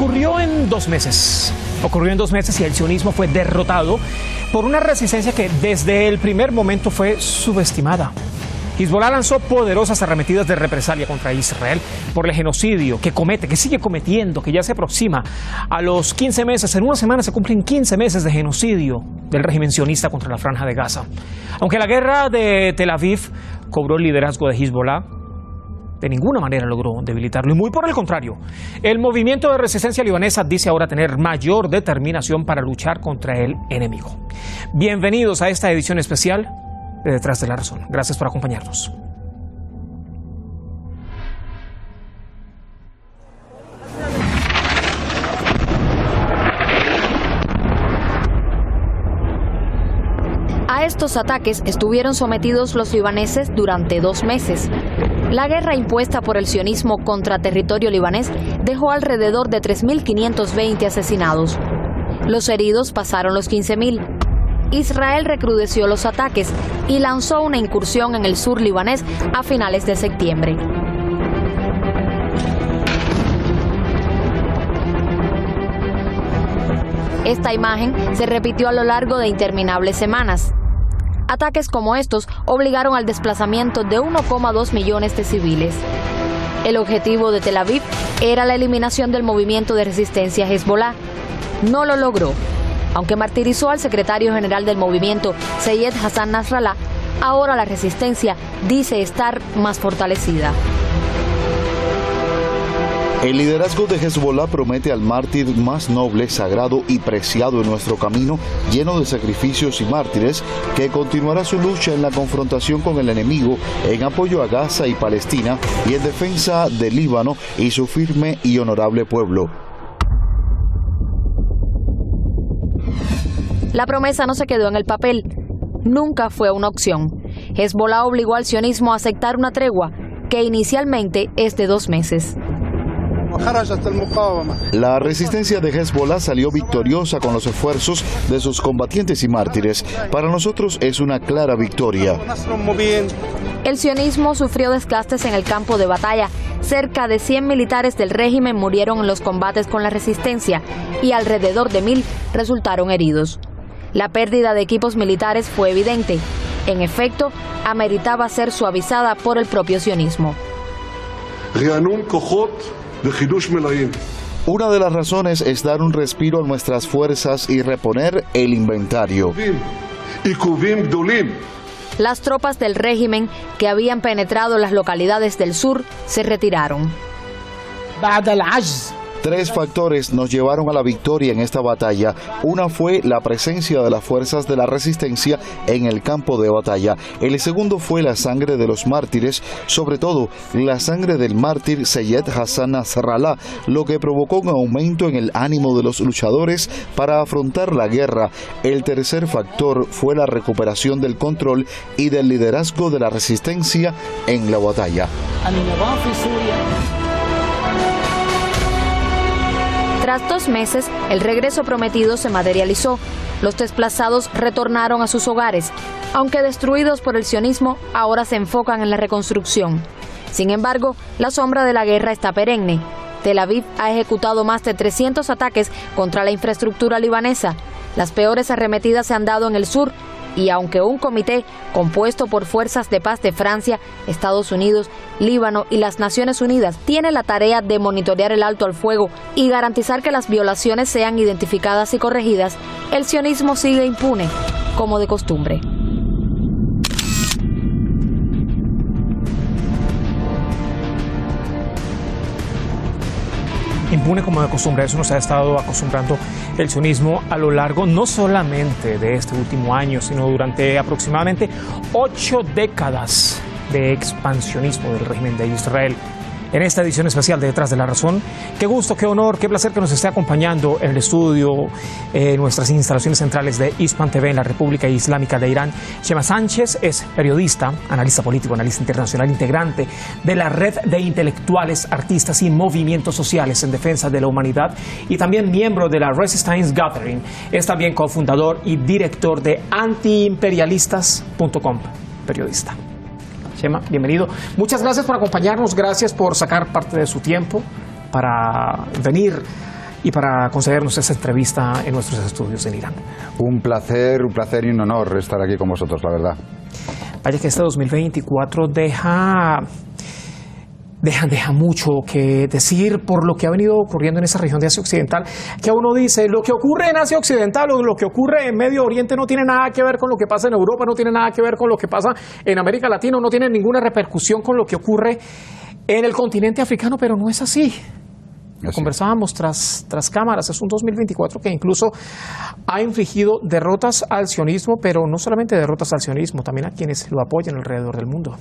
Ocurrió en 2 meses. Ocurrió en 2 meses y el sionismo fue derrotado por una resistencia que desde el primer momento fue subestimada. Hezbollah lanzó poderosas arremetidas de represalia contra Israel por el genocidio que comete, que sigue cometiendo, que ya se aproxima a los 15 meses. En una semana se cumplen 15 meses de genocidio del régimen sionista contra la Franja de Gaza. Aunque la guerra de Tel Aviv cobró el liderazgo de Hezbollah, de ninguna manera logró debilitarlo, y muy por el contrario. El movimiento de resistencia libanesa dice ahora tener mayor determinación para luchar contra el enemigo. Bienvenidos a esta edición especial de Detrás de la Razón. Gracias por acompañarnos. A estos ataques estuvieron sometidos los libaneses durante 2 meses. La guerra impuesta por el sionismo contra territorio libanés dejó alrededor de 3.520 asesinados. Los heridos pasaron los 15.000. Israel recrudeció los ataques y lanzó una incursión en el sur libanés a finales de septiembre. Esta imagen se repitió a lo largo de interminables semanas. Ataques como estos obligaron al desplazamiento de 1,2 millones de civiles. El objetivo de Tel Aviv era la eliminación del movimiento de resistencia Hezbollah. No lo logró. Aunque martirizó al secretario general del movimiento, Seyed Hassan Nasrallah, ahora la resistencia dice estar más fortalecida. El liderazgo de Hezbollah promete al mártir más noble, sagrado y preciado en nuestro camino, lleno de sacrificios y mártires, que continuará su lucha en la confrontación con el enemigo, en apoyo a Gaza y Palestina y en defensa del Líbano y su firme y honorable pueblo. La promesa no se quedó en el papel. Nunca fue una opción. Hezbollah obligó al sionismo a aceptar una tregua, que inicialmente es de 2 meses. La resistencia de Hezbollah salió victoriosa con los esfuerzos de sus combatientes y mártires. Para nosotros es una clara victoria. El sionismo sufrió desgastes en el campo de batalla. Cerca de 100 militares del régimen murieron en los combates con la resistencia y alrededor de 1.000 resultaron heridos. La pérdida de equipos militares fue evidente. En efecto, ameritaba ser suavizada por el propio sionismo. Una de las razones es dar un respiro a nuestras fuerzas y reponer el inventario. Las tropas del régimen que habían penetrado las localidades del sur se retiraron. 3 factores nos llevaron a la victoria en esta batalla. Una fue la presencia de las fuerzas de la resistencia en el campo de batalla. El segundo fue la sangre de los mártires, sobre todo la sangre del mártir Seyed Hassan Nasrallah, lo que provocó un aumento en el ánimo de los luchadores para afrontar la guerra. El tercer factor fue la recuperación del control y del liderazgo de la resistencia en la batalla. Tras 2 meses, el regreso prometido se materializó. Los desplazados retornaron a sus hogares. Aunque destruidos por el sionismo, ahora se enfocan en la reconstrucción. Sin embargo, la sombra de la guerra está perenne. Tel Aviv ha ejecutado más de 300 ataques contra la infraestructura libanesa. Las peores arremetidas se han dado en el sur. Y aunque un comité compuesto por fuerzas de paz de Francia, Estados Unidos, Líbano y las Naciones Unidas tiene la tarea de monitorear el alto al fuego y garantizar que las violaciones sean identificadas y corregidas, el sionismo sigue impune, como de costumbre. Impune como de costumbre. A eso nos ha estado acostumbrando el sionismo a lo largo no solamente de este último año, sino durante aproximadamente 8 décadas de expansionismo del régimen de Israel. En esta edición especial de Detrás de la Razón, qué gusto, qué honor, qué placer que nos esté acompañando en el estudio, en nuestras instalaciones centrales de Hispan TV en la República Islámica de Irán. Chema Sánchez es periodista, analista político, analista internacional, integrante de la red de intelectuales, artistas y movimientos sociales en defensa de la humanidad y también miembro de la Resistance Gathering. Es también cofundador y director de antiimperialistas.com, periodista. Chema, bienvenido. Muchas gracias por acompañarnos, gracias por sacar parte de su tiempo para venir y para concedernos esta entrevista en nuestros estudios en Irán. Un placer y un honor estar aquí con vosotros, la verdad. Vaya que este 2024 deja mucho que decir por lo que ha venido ocurriendo en esa región de Asia Occidental, que uno dice, lo que ocurre en Asia Occidental o lo que ocurre en Medio Oriente no tiene nada que ver con lo que pasa en Europa, no tiene nada que ver con lo que pasa en América Latina, no tiene ninguna repercusión con lo que ocurre en el continente africano, pero no es así. Conversábamos tras cámaras, es un 2024 que incluso ha infligido derrotas al sionismo, pero no solamente derrotas al sionismo, también a quienes lo apoyan alrededor del mundo.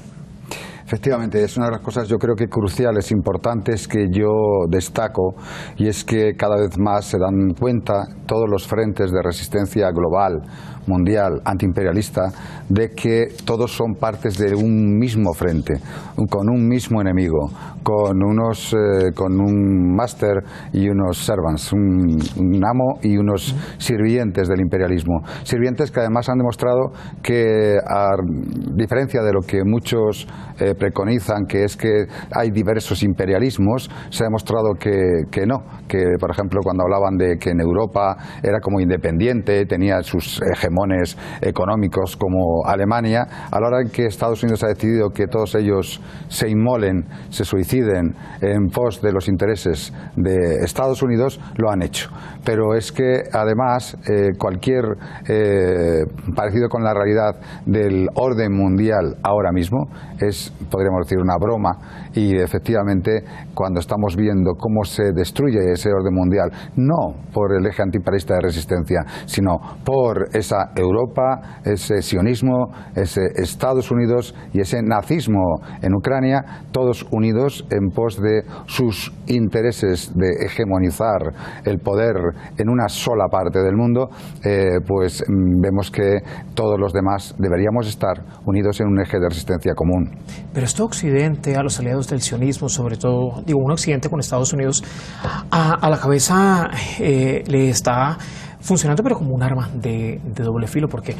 Efectivamente, es una de las cosas yo creo que cruciales, importantes que yo destaco, y es que cada vez más se dan cuenta todos los frentes de resistencia global, mundial, antiimperialista, de que todos son partes de un mismo frente, con un mismo enemigo, con un máster y unos servants, un amo y unos sirvientes del imperialismo. Sirvientes que además han demostrado que, a diferencia de lo que muchos preconizan, que es que hay diversos imperialismos, se ha demostrado que no, que por ejemplo cuando hablaban de que en Europa era como independiente, tenía sus hegemones económicos como Alemania, a la hora en que Estados Unidos ha decidido que todos ellos se inmolen, se suiciden en pos de los intereses de Estados Unidos, lo han hecho. Pero es que además cualquier parecido con la realidad del orden mundial ahora mismo es, podríamos decir, una broma, y efectivamente cuando estamos viendo cómo se destruye ese orden mundial, no por el eje antiimperialista de resistencia, sino por esa Europa, ese sionismo, ese Estados Unidos y ese nazismo en Ucrania, todos unidos en pos de sus intereses de hegemonizar el poder en una sola parte del mundo, pues vemos que todos los demás deberíamos estar unidos en un eje de resistencia común. Pero esto Occidente, a los aliados del sionismo, sobre todo, digo, un Occidente con Estados Unidos a la cabeza, le está funcionando pero como un arma de doble filo, porque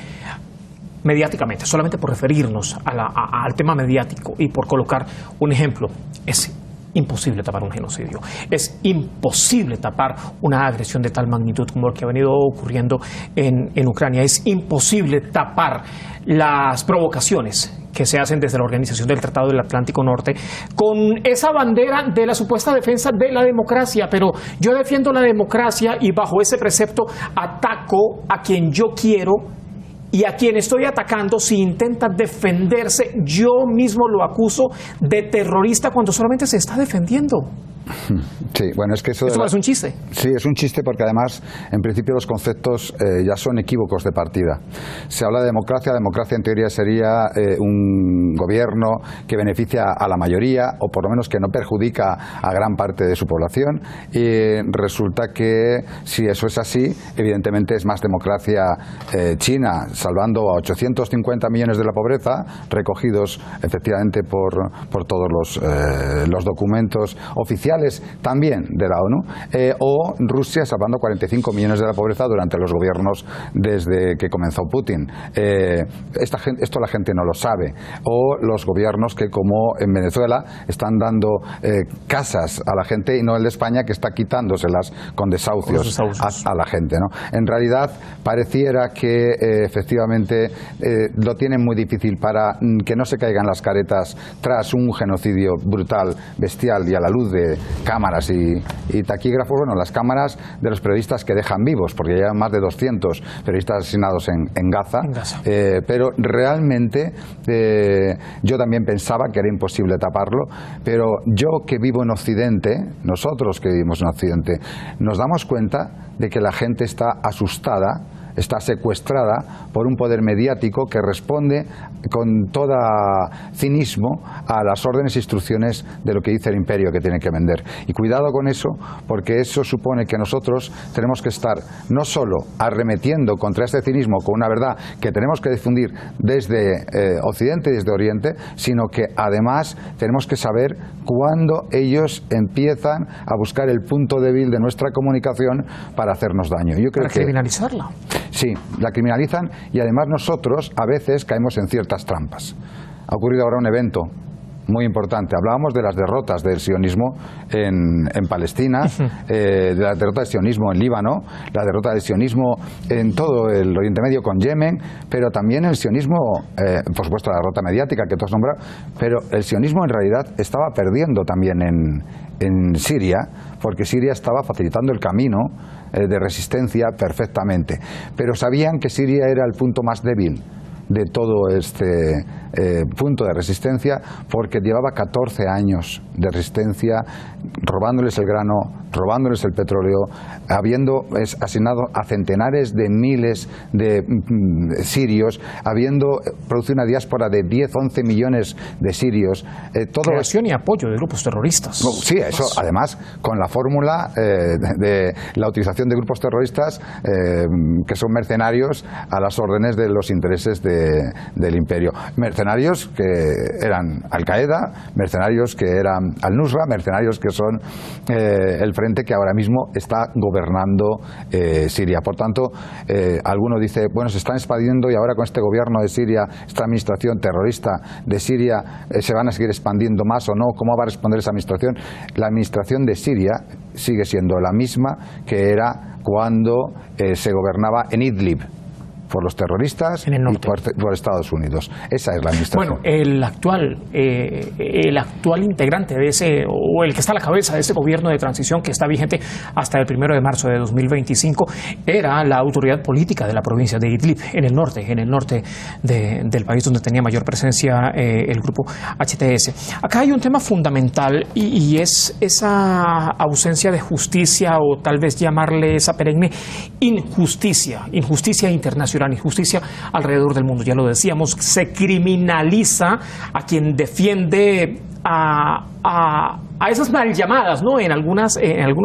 mediáticamente, solamente por referirnos al tema mediático y por colocar un ejemplo, es imposible tapar un genocidio, es imposible tapar una agresión de tal magnitud como lo que ha venido ocurriendo en Ucrania, es imposible tapar las provocaciones que se hacen desde la Organización del Tratado del Atlántico Norte con esa bandera de la supuesta defensa de la democracia. Pero yo defiendo la democracia y bajo ese precepto ataco a quien yo quiero, y a quien estoy atacando, si intenta defenderse, yo mismo lo acuso de terrorista cuando solamente se está defendiendo. Sí, bueno, es que eso no es un chiste. Sí, es un chiste porque además, en principio, los conceptos ya son equívocos de partida. Se habla de democracia, democracia en teoría sería un gobierno que beneficia a la mayoría, o por lo menos que no perjudica a gran parte de su población, y resulta que si eso es así, evidentemente es más democracia China, salvando a 850 millones de la pobreza, recogidos efectivamente por todos los documentos oficiales también de la ONU, o Rusia salvando 45 millones de la pobreza durante los gobiernos desde que comenzó Putin. Esto la gente no lo sabe. O los gobiernos que, como en Venezuela, están dando casas a la gente, y no el de España, que está quitándoselas con desahucios a la gente, ¿no? En realidad pareciera que efectivamente lo tienen muy difícil para que no se caigan las caretas tras un genocidio brutal, bestial y a la luz de cámaras y taquígrafos. Bueno, las cámaras de los periodistas que dejan vivos, porque ya hay más de 200 periodistas asesinados en Gaza. Pero realmente yo también pensaba que era imposible taparlo, pero yo que vivo en Occidente, nosotros que vivimos en Occidente, nos damos cuenta de que la gente está asustada, está secuestrada por un poder mediático que responde con todo cinismo a las órdenes e instrucciones de lo que dice el imperio que tiene que vender. Y cuidado con eso, porque eso supone que nosotros tenemos que estar no solo arremetiendo contra este cinismo con una verdad que tenemos que difundir desde Occidente y desde Oriente, sino que además tenemos que saber cuándo ellos empiezan a buscar el punto débil de nuestra comunicación para hacernos daño. Yo creo para criminalizarla. Sí, la criminalizan, y además nosotros a veces caemos en ciertas trampas. Ha ocurrido ahora un evento muy importante. Hablábamos de las derrotas del sionismo en Palestina, de la derrota del sionismo en Líbano, la derrota del sionismo en todo el Oriente Medio con Yemen, pero también el sionismo, por supuesto la derrota mediática que tú has nombrado, pero el sionismo en realidad estaba perdiendo también en Siria, porque Siria estaba facilitando el camino de resistencia perfectamente, pero sabían que Siria era el punto más débil de todo este punto de resistencia, porque llevaba 14 años de resistencia, robándoles el grano, robándoles el petróleo, habiendo asesinado a centenares de miles de sirios, habiendo producido una diáspora de 10-11 millones de sirios. Creación y apoyo de grupos terroristas. Sí, eso además con la fórmula de la utilización de grupos terroristas que son mercenarios a las órdenes de los intereses del imperio. Mercenarios que eran Al-Qaeda, mercenarios que eran Al-Nusra, mercenarios que son el frente que ahora mismo está gobernando Siria. Por tanto, alguno dice, bueno, se están expandiendo y ahora con este gobierno de Siria, esta administración terrorista de Siria, ¿se van a seguir expandiendo más o no? ¿Cómo va a responder esa administración? La administración de Siria sigue siendo la misma que era cuando se gobernaba en Idlib por los terroristas y por Estados Unidos. Esa es la administración. Bueno, el actual integrante de ese, o el que está a la cabeza de ese gobierno de transición que está vigente hasta el 1 de marzo de 2025, era la autoridad política de la provincia de Idlib, en el norte del país, donde tenía mayor presencia el grupo HTS. Acá hay un tema fundamental y es esa ausencia de justicia, o tal vez llamarle esa perenne injusticia internacional, injusticia alrededor del mundo. Ya lo decíamos, se criminaliza a quien defiende a esas mal llamadas, ¿no? En algunas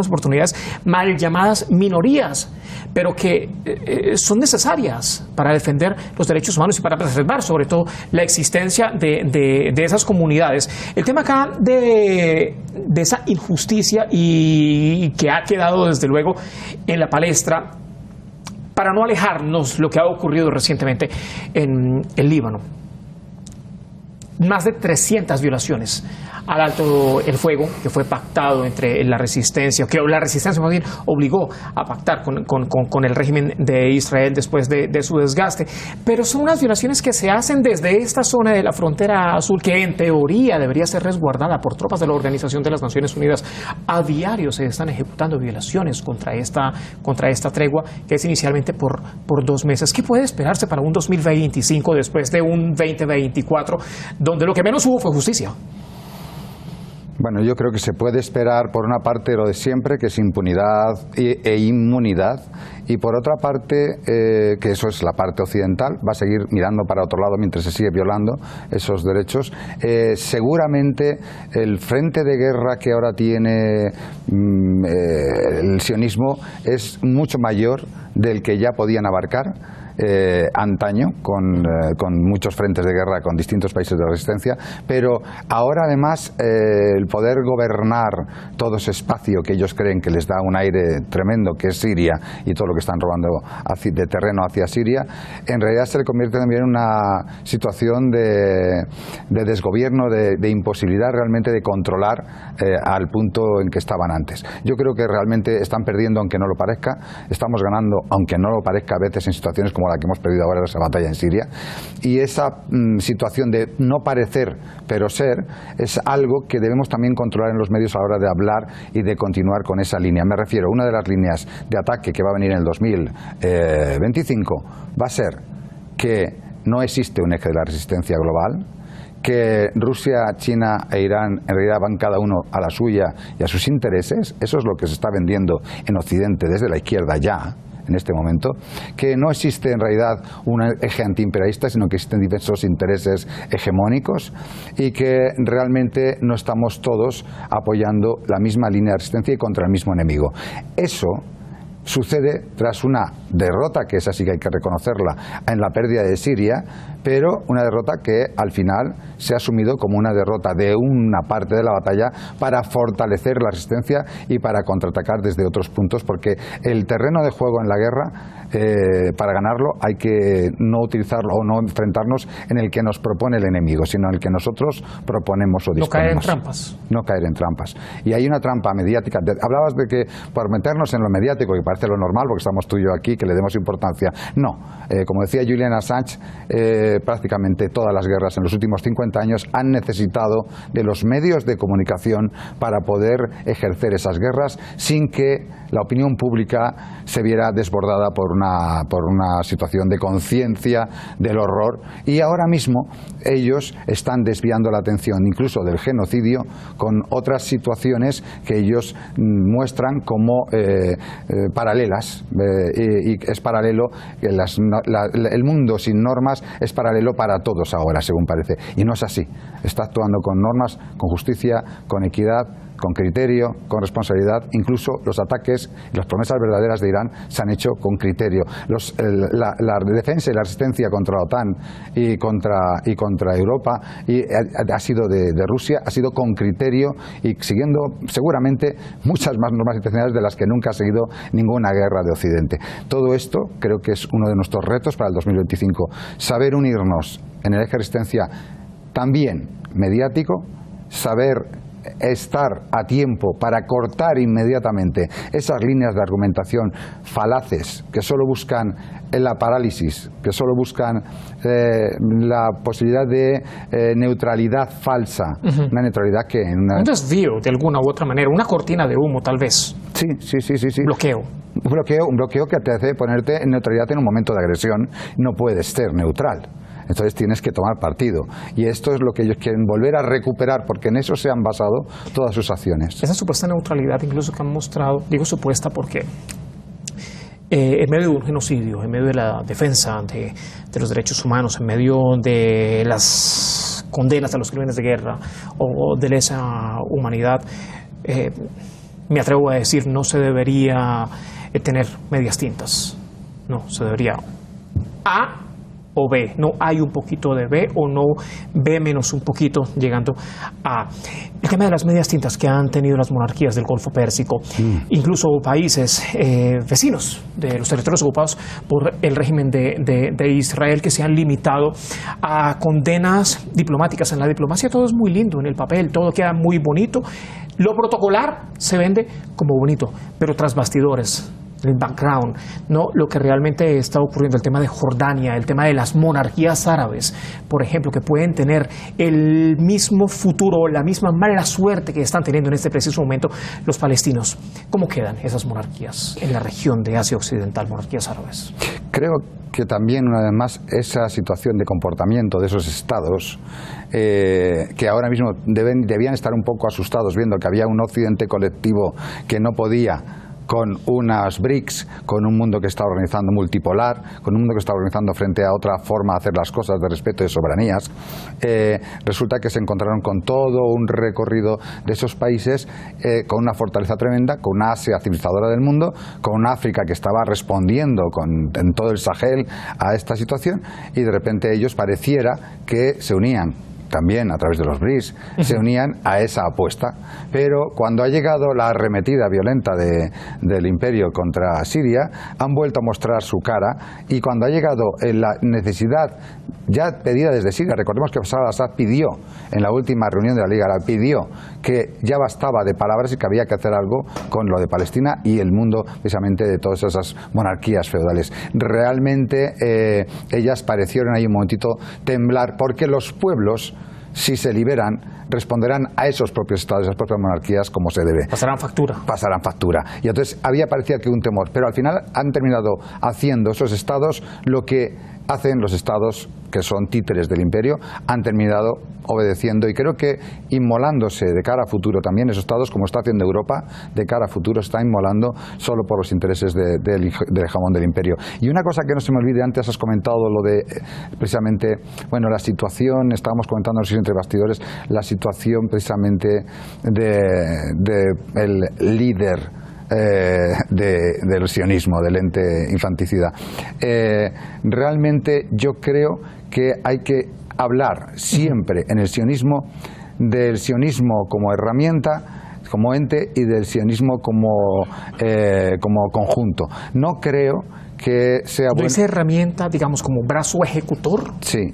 oportunidades mal llamadas minorías, pero que son necesarias para defender los derechos humanos y para preservar sobre todo la existencia de esas comunidades. El tema acá de esa injusticia, y que ha quedado desde luego en la palestra, para no alejarnos lo que ha ocurrido recientemente en el Líbano. Más de 300 violaciones al alto el fuego que fue pactado entre la resistencia, que la resistencia más bien obligó a pactar con el régimen de Israel después de su desgaste. Pero son unas violaciones que se hacen desde esta zona de la frontera azul, que en teoría debería ser resguardada por tropas de la Organización de las Naciones Unidas. A diario se están ejecutando violaciones contra esta tregua, que es inicialmente por 2 meses. ¿Qué puede esperarse para un 2025 después de un 2024 donde lo que menos hubo fue justicia? Bueno, yo creo que se puede esperar por una parte lo de siempre, que es impunidad e inmunidad, y por otra parte, que eso es la parte occidental, va a seguir mirando para otro lado mientras se sigue violando esos derechos. Seguramente el frente de guerra que ahora tiene el sionismo es mucho mayor del que ya podían abarcar antaño, con muchos frentes de guerra con distintos países de resistencia, pero ahora además el poder gobernar todo ese espacio que ellos creen que les da un aire tremendo, que es Siria, y todo lo que están robando de terreno hacia Siria, en realidad se le convierte también en una situación de desgobierno, de imposibilidad realmente de controlar al punto en que estaban antes. Yo creo que realmente están perdiendo, aunque no lo parezca, estamos ganando, aunque no lo parezca, a veces en situaciones como la que hemos perdido ahora en esa batalla en Siria, y esa situación de no parecer pero ser es algo que debemos también controlar en los medios a la hora de hablar y de continuar con esa línea. Me refiero, una de las líneas de ataque que va a venir en el 2025 va a ser que no existe un eje de la resistencia global, que Rusia, China e Irán en realidad van cada uno a la suya y a sus intereses. Eso es lo que se está vendiendo en Occidente desde la izquierda ya, en este momento, que no existe en realidad un eje antiimperialista, sino que existen diversos intereses hegemónicos, y que realmente no estamos todos apoyando la misma línea de resistencia y contra el mismo enemigo. Eso sucede tras una derrota, que esa sí que hay que reconocerla, en la pérdida de Siria, pero una derrota que al final se ha asumido como una derrota de una parte de la batalla para fortalecer la resistencia y para contraatacar desde otros puntos, porque el terreno de juego en la guerra para ganarlo hay que no utilizarlo o no enfrentarnos en el que nos propone el enemigo, sino en el que nosotros proponemos o disponemos. No caer en trampas. No caer en trampas. Y hay una trampa mediática. Hablabas de que por meternos en lo mediático, que parece lo normal, porque estamos tú y yo aquí, que le demos importancia. No. Como decía Julian Assange, prácticamente todas las guerras en los últimos 50 años han necesitado de los medios de comunicación para poder ejercer esas guerras sin que la opinión pública se viera desbordada por una situación de conciencia del horror, y ahora mismo ellos están desviando la atención incluso del genocidio con otras situaciones que ellos muestran como paralelas, y es paralelo, el mundo sin normas es paralelo para todos ahora, según parece, y no es así. Está actuando con normas, con justicia, con equidad, con criterio, con responsabilidad. Incluso los ataques y las promesas verdaderas de Irán se han hecho con criterio. La defensa y la resistencia contra la OTAN y contra Europa ha sido de Rusia, ha sido con criterio y siguiendo seguramente muchas más normas internacionales de las que nunca ha seguido ninguna guerra de Occidente. Todo esto creo que es uno de nuestros retos para el 2025. Saber unirnos en el eje de resistencia también mediático, saber estar a tiempo para cortar inmediatamente esas líneas de argumentación falaces que solo buscan la parálisis, que solo buscan la posibilidad de neutralidad falsa, una neutralidad que en un desvío de alguna u otra manera, una cortina de humo tal vez. Sí. Bloqueo. Un bloqueo que te hace ponerte en neutralidad en un momento de agresión. No puedes ser neutral. Entonces tienes que tomar partido. Y esto es lo que ellos quieren volver a recuperar, porque en eso se han basado todas sus acciones. Esa supuesta neutralidad incluso que han mostrado, digo supuesta porque en medio de un genocidio, en medio de la defensa de los derechos humanos, en medio de las condenas a los crímenes de guerra o de lesa humanidad, me atrevo a decir, no se debería tener medias tintas. No, se debería A o B, no hay un poquito de B o no B menos un poquito llegando a el tema de las medias tintas que han tenido las monarquías del Golfo Pérsico, incluso países vecinos de los territorios ocupados por el régimen de Israel, que se han limitado a condenas diplomáticas. En la diplomacia todo es muy lindo, en el papel todo queda muy bonito, lo protocolar se vende como bonito, pero tras bastidores, el background, no lo que realmente está ocurriendo, el tema de Jordania, el tema de las monarquías árabes, por ejemplo, que pueden tener el mismo futuro, la misma mala suerte que están teniendo en este preciso momento los palestinos. ¿Cómo quedan esas monarquías en la región de Asia Occidental, monarquías árabes? Creo que también, una vez más, esa situación de comportamiento de esos estados, que ahora mismo debían estar un poco asustados viendo que había un occidente colectivo que no podía con unas BRICS, con un mundo que está organizando multipolar, con un mundo que está organizando frente a otra forma de hacer las cosas de respeto y de soberanías, resulta que se encontraron con todo un recorrido de esos países con una fortaleza tremenda, con una Asia civilizadora del mundo, con una África que estaba respondiendo en todo el Sahel a esta situación, y de repente ellos pareciera que se unían también a través de los BRICS, se unían a esa apuesta. Pero cuando ha llegado la arremetida violenta del imperio contra Siria, han vuelto a mostrar su cara, y cuando ha llegado la necesidad ya pedida desde Siria, recordemos que Bashar al-Assad pidió en la última reunión de la Liga Árabe, pidió que ya bastaba de palabras y que había que hacer algo con lo de Palestina y el mundo precisamente de todas esas monarquías feudales. Realmente ellas parecieron ahí un momentito temblar, porque los pueblos, si se liberan, responderán a esos propios estados, a esas propias monarquías como se debe. Pasarán factura. Pasarán factura. Y entonces había parecido que un temor, pero al final han terminado haciendo esos estados lo que hacen los estados que son títeres del imperio, han terminado obedeciendo, y creo que inmolándose de cara a futuro también esos estados, como está haciendo Europa, de cara a futuro está inmolando solo por los intereses del hegemón del imperio. Y una cosa que no se me olvide, antes has comentado lo de precisamente, bueno, la situación, estábamos comentando entre bastidores, la situación precisamente del líder del sionismo, del ente infanticida. Realmente yo creo que hay que hablar siempre en el sionismo del sionismo como herramienta como ente y del sionismo como conjunto. No creo que sea bueno. ¿Esa herramienta, digamos, como brazo ejecutor? Sí,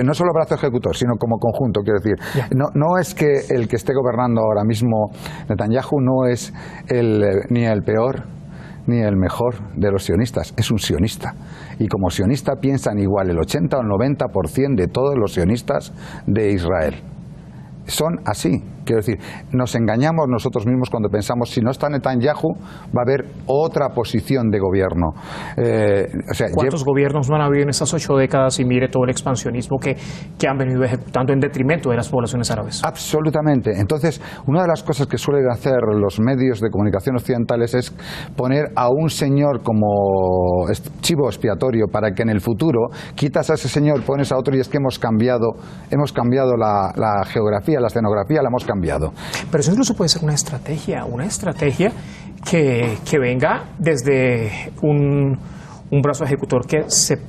no solo brazo ejecutor, sino como conjunto, quiero decir. No es que el que esté gobernando ahora mismo, Netanyahu, no es ni el peor ni el mejor de los sionistas, es un sionista. Y como sionista piensan igual el 80 o el 90% de todos los sionistas de Israel. Son así. Quiero decir, nos engañamos nosotros mismos cuando pensamos si no está Netanyahu va a haber otra posición de gobierno. ¿Cuántos gobiernos no han habido en estas 8 décadas y mire todo el expansionismo que han venido ejecutando en detrimento de las poblaciones árabes? Absolutamente. Entonces, una de las cosas que suelen hacer los medios de comunicación occidentales es poner a un señor como chivo expiatorio para que en el futuro quitas a ese señor, pones a otro y es que hemos cambiado la geografía, la escenografía, la hemos cambiado. Pero eso incluso puede ser una estrategia que venga desde un brazo ejecutor que se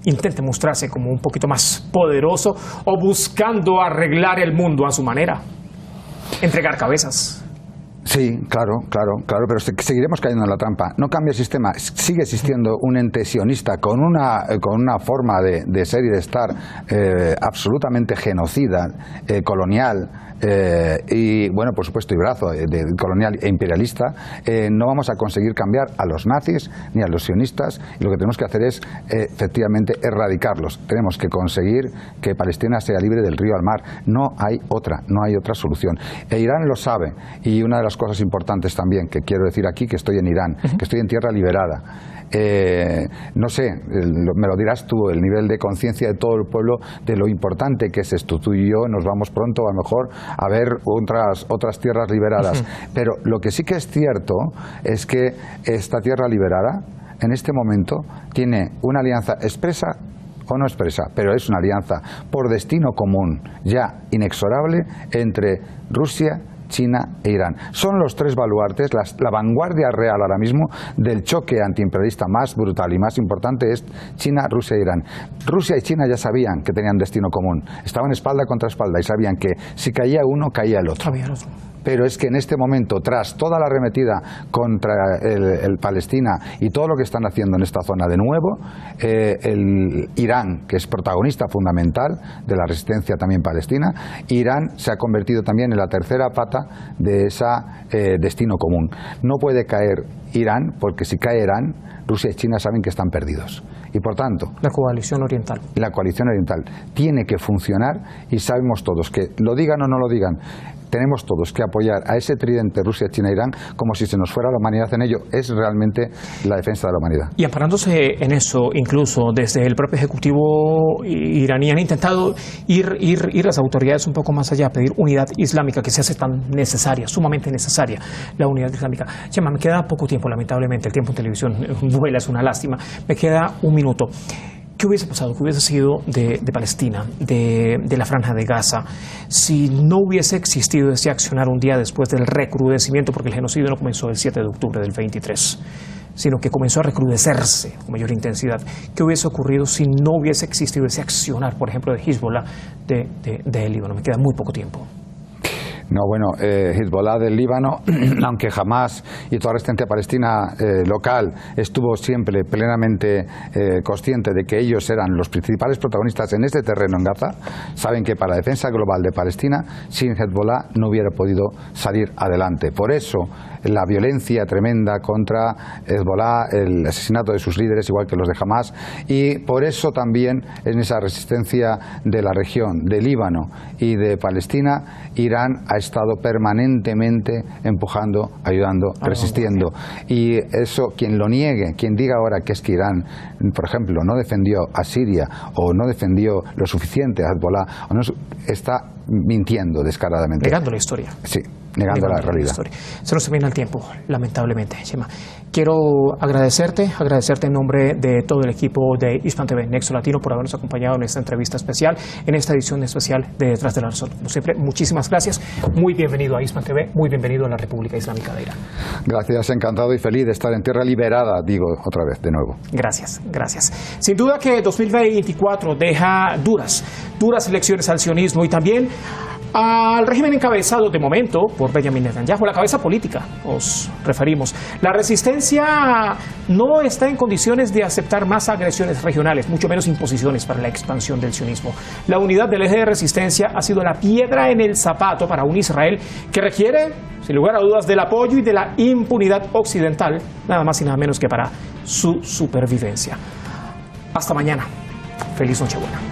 intente mostrarse como un poquito más poderoso o buscando arreglar el mundo a su manera, entregar cabezas. Sí, claro, pero seguiremos cayendo en la trampa. No cambia el sistema, sigue existiendo un ente sionista con una forma de ser y de estar absolutamente genocida, colonial, y bueno, por supuesto, y brazo de colonial e imperialista. No vamos a conseguir cambiar a los nazis ni a los sionistas, y lo que tenemos que hacer es efectivamente erradicarlos. Tenemos que conseguir que Palestina sea libre del río al mar. No hay otra solución. E Irán lo sabe, y una de las cosas importantes también que quiero decir aquí, que estoy en Irán, que estoy en tierra liberada. No sé, me lo dirás tú, el nivel de conciencia de todo el pueblo de lo importante que es esto. Tú y yo nos vamos pronto a lo mejor a ver otras tierras liberadas. Pero lo que sí que es cierto es que esta tierra liberada en este momento tiene una alianza expresa o no expresa, pero es una alianza por destino común, ya inexorable, entre Rusia, China e Irán. Son los tres baluartes, la vanguardia real ahora mismo del choque antiimperialista más brutal y más importante es China, Rusia e Irán. Rusia y China ya sabían que tenían destino común, estaban espalda contra espalda y sabían que si caía uno, caía el otro. Pero es que en este momento, tras toda la arremetida contra el Palestina y todo lo que están haciendo en esta zona de nuevo, el Irán, que es protagonista fundamental de la resistencia también palestina, Irán se ha convertido también en la tercera pata de ese destino común. No puede caer Irán, porque si cae Irán, Rusia y China saben que están perdidos. Y por tanto, la coalición oriental tiene que funcionar, y sabemos todos que lo digan o no lo digan, tenemos todos que apoyar a ese tridente Rusia, China, Irán, como si se nos fuera la humanidad en ello. Es realmente la defensa de la humanidad. Y amparándose en eso, incluso desde el propio ejecutivo iraní han intentado ir las autoridades un poco más allá, pedir unidad islámica, que se hace tan necesaria, sumamente necesaria, la unidad islámica. Chema, me queda poco tiempo, lamentablemente, el tiempo en televisión vuela, es una lástima. Me queda un minuto. ¿Qué hubiese pasado? ¿Qué hubiese sido de Palestina, de la Franja de Gaza, si no hubiese existido ese accionar un día después del recrudecimiento? Porque el genocidio no comenzó el 7 de octubre del 23, sino que comenzó a recrudecerse con mayor intensidad. ¿Qué hubiese ocurrido si no hubiese existido ese accionar, por ejemplo, de Hezbollah de Líbano? Me queda muy poco tiempo. No, bueno, Hezbollah del Líbano, aunque jamás y toda la resistencia palestina local estuvo siempre plenamente consciente de que ellos eran los principales protagonistas en este terreno en Gaza, saben que para la defensa global de Palestina, sin Hezbollah no hubiera podido salir adelante. Por eso, la violencia tremenda contra Hezbollah, el asesinato de sus líderes, igual que los de Hamas, y por eso también en esa resistencia de la región, de Líbano y de Palestina, Irán ha estado permanentemente empujando, ayudando, resistiendo. Y eso, quien lo niegue, quien diga ahora que es que Irán, por ejemplo, no defendió a Siria o no defendió lo suficiente a Hezbollah, o no, está mintiendo descaradamente. Negando la historia. Sí, negando la realidad. Se nos termina el tiempo, lamentablemente, Chema. Quiero agradecerte en nombre de todo el equipo de Hispan TV Nexo Latino por habernos acompañado en esta entrevista especial, en esta edición especial de Detrás de la Razón. Como siempre, muchísimas gracias. Muy bienvenido a Hispan TV, muy bienvenido a la República Islámica de Irán. Gracias, encantado y feliz de estar en tierra liberada, digo otra vez, de nuevo. Gracias. Sin duda que 2024 deja duras elecciones al sionismo y también Al régimen encabezado de momento por Benjamin Netanyahu, la cabeza política, nos referimos. La resistencia no está en condiciones de aceptar más agresiones regionales, mucho menos imposiciones para la expansión del sionismo. La unidad del eje de resistencia ha sido la piedra en el zapato para un Israel que requiere, sin lugar a dudas, del apoyo y de la impunidad occidental, nada más y nada menos que para su supervivencia. Hasta mañana. Feliz Nochebuena.